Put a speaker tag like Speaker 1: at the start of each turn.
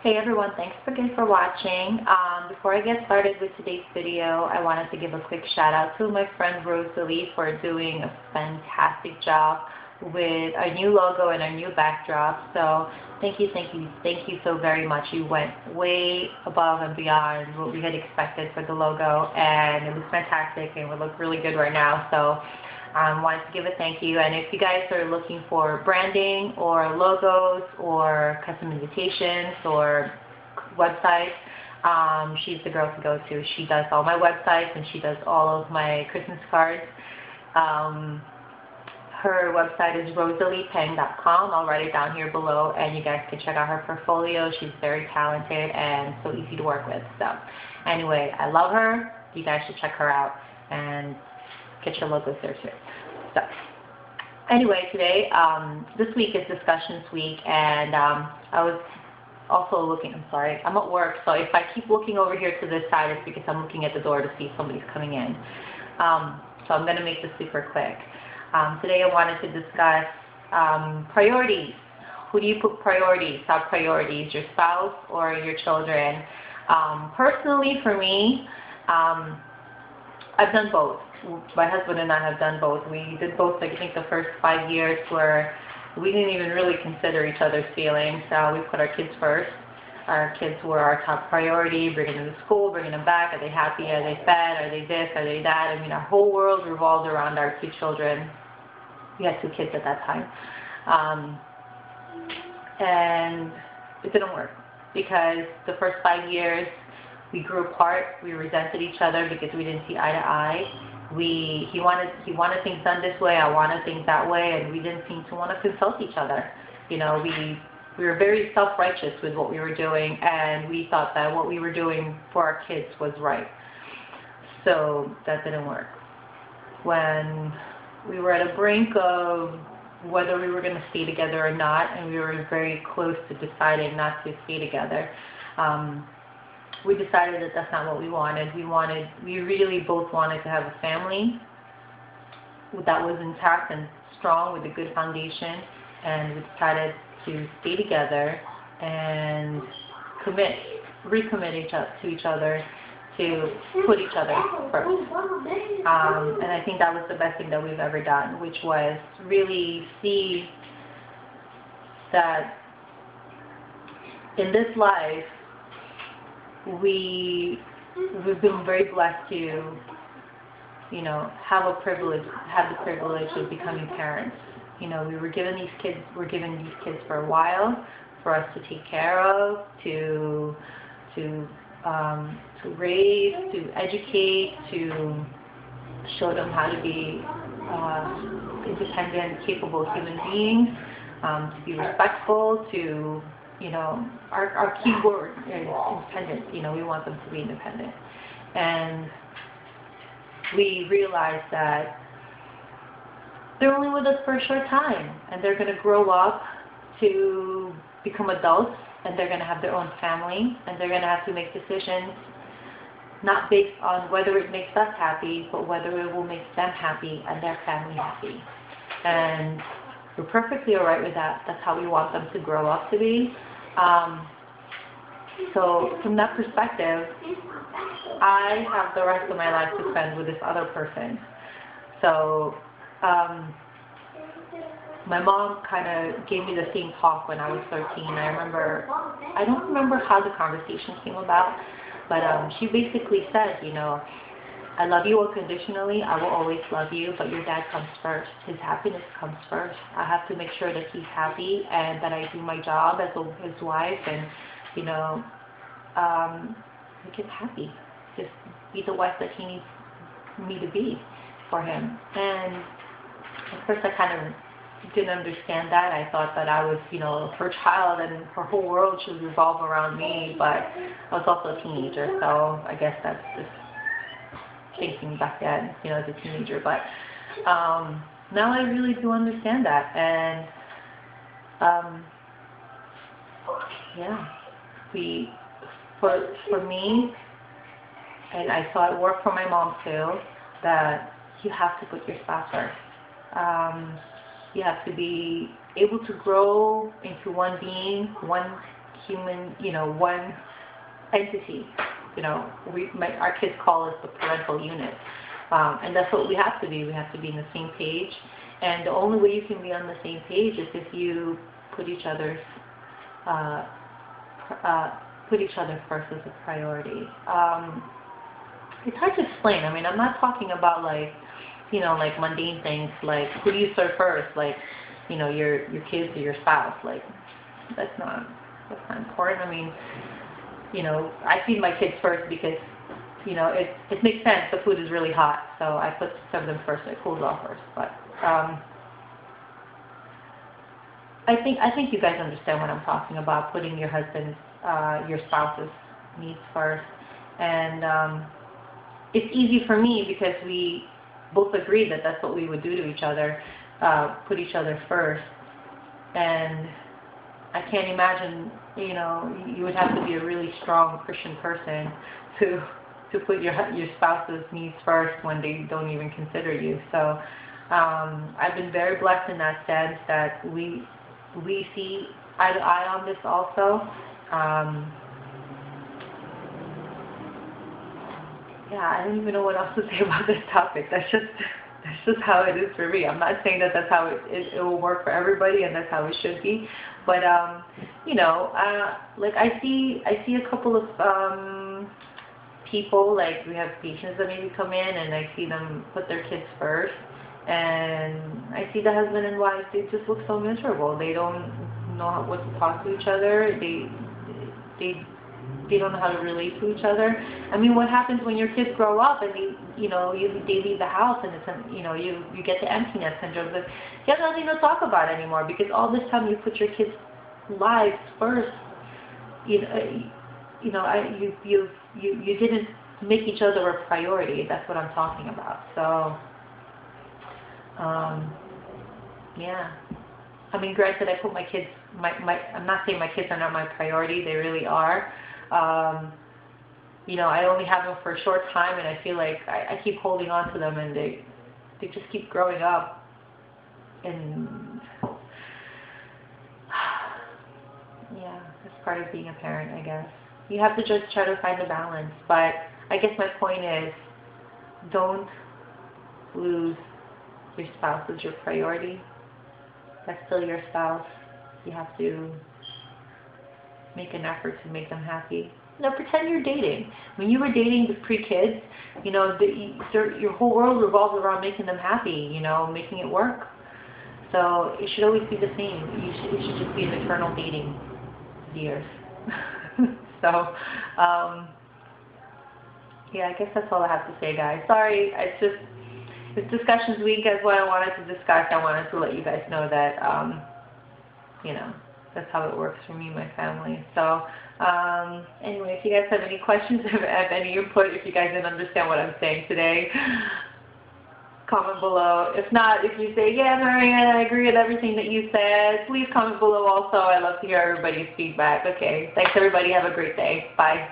Speaker 1: Hey everyone, thanks again for watching. Before I get started with today's video, I wanted to give a quick shout out to my friend Rosalie for doing a fantastic job with our new logo and our new backdrop. So thank you so very much. You went way above and beyond what we had expected for the logo, and it was fantastic and it look really good right now. So wanted to give a thank you. And if you guys are looking for branding or logos or custom invitations or websites, she's the girl to go to. She does all my websites and she does all of my Christmas cards. Her website is rosaliepeng.com. I'll write it down here below and you guys can check out her portfolio. She's very talented and so easy to work with. So anyway, I love her. You guys should check her out and get your logos there too. So anyway, today, this week is discussions week, and I was also looking, I'm at work, so if I keep looking over here to this side, it's because I'm looking at the door to see if somebody's coming in. So I'm going to make this super quick. Today I wanted to discuss priorities. Who do you put priorities, top priorities, your spouse or your children? Personally, for me, I've done both. My husband and I have done both. We did both, I think, the first 5 years where we didn't even really consider each other's feelings. We put our kids first. Our kids were our top priority, bringing them to school, bringing them back. Are they happy? Are they fed? Are they this? Are they that? I mean, our whole world revolved around our 2 children. We had 2 kids at that time. And it didn't work because the first 5 years we grew apart. We resented each other because we didn't see eye to eye. He wanted things done this way, I wanted things that way, and we didn't seem to want to consult each other. You know, we were very self-righteous with what we were doing, and we thought that what we were doing for our kids was right. So that didn't work. When we were at a brink of whether we were going to stay together or not, and we were very close to deciding not to stay together, we decided that that's not what we wanted. We really both wanted to have a family that was intact and strong with a good foundation, and we decided to stay together and recommit to each other, to put each other first. And I think that was the best thing that we've ever done, which was really see that in this life, we've been very blessed to, you know, have the privilege of becoming parents. You know, we were given these kids for a while for us to take care of, to raise, to educate, to show them how to be independent, capable human beings, to be respectful, to, you know, our key word is independent. You know, we want them to be independent. And we realized that they're only with us for a short time, and they're going to grow up to become adults, and they're going to have their own family, and they're going to have to make decisions not based on whether it makes us happy, but whether it will make them happy and their family happy. And we're perfectly all right with that. That's how we want them to grow up to be. So from that perspective, I have the rest of my life to spend with this other person. So my mom kind of gave me the same talk when I was 13. I don't remember how the conversation came about, but she basically said, you know, I love you unconditionally. I will always love you, but your dad comes first. His happiness comes first. I have to make sure that he's happy and that I do my job as his wife and, you know, make him happy. Just be the wife that he needs me to be for him. And at first I kind of didn't understand that. I thought that I was, you know, her child and her whole world should revolve around me, but I was also a teenager, so I guess that's just thinking back then, you know, as a teenager. But now I really do understand that, and yeah, for me, and I saw it work for my mom too, that you have to put your spouse first. You have to be able to grow into one being, one human, one entity. Our kids call us the parental unit. And that's what we have to be. We have to be on the same page. And the only way you can be on the same page is if you put each other first as a priority. It's hard to explain. I mean, I'm not talking about like mundane things like who do you serve first, like your kids or your spouse. Like that's not important. I mean, I feed my kids first because it makes sense. The food is really hot, so I serve them first. So it cools off first. But I think you guys understand what I'm talking about. Putting your husband's, your spouse's needs first, and it's easy for me because we both agreed that that's what we would do to each other, put each other first. And I can't imagine, you would have to be a really strong Christian person to put your spouse's needs first when they don't even consider you. So I've been very blessed in that sense that we see eye to eye on this also. Yeah, I don't even know what else to say about this topic. That's just how it is for me. I'm not saying that that's how it will work for everybody and that's how it should be, but like I see a couple of people, like we have patients that maybe come in and I see them put their kids first, and I see the husband and wife, they just look so miserable. They don't know what to talk to each other. They don't know how to relate to each other. I mean, what happens when your kids grow up and they leave the house and it's you get the emptiness syndrome. You have nothing to talk about anymore because all this time you put your kids' lives first. You didn't make each other a priority. That's what I'm talking about. So, yeah. I mean, granted, I put my kids. I'm not saying my kids are not my priority. They really are. I only have them for a short time, and I feel like I keep holding on to them, and they just keep growing up. And yeah, that's part of being a parent, I guess. You have to just try to find a balance. But I guess my point is, don't lose your spouse as your priority. That's still your spouse. You have to make an effort to make them happy. Pretend you're dating. When you were dating with pre-kids, your whole world revolves around making them happy, making it work. So it should always be the same. It should just be an eternal dating years. So, yeah, I guess that's all I have to say, guys. Sorry, it's discussions week is what I wanted to discuss. I wanted to let you guys know that, that's how it works for me and my family. So, anyway, if you guys have any questions, have any input, if you guys didn't understand what I'm saying today, comment below. If not, if you say, yeah, Marianne, I agree with everything that you said, please comment below also. I love to hear everybody's feedback. Okay, thanks everybody. Have a great day. Bye.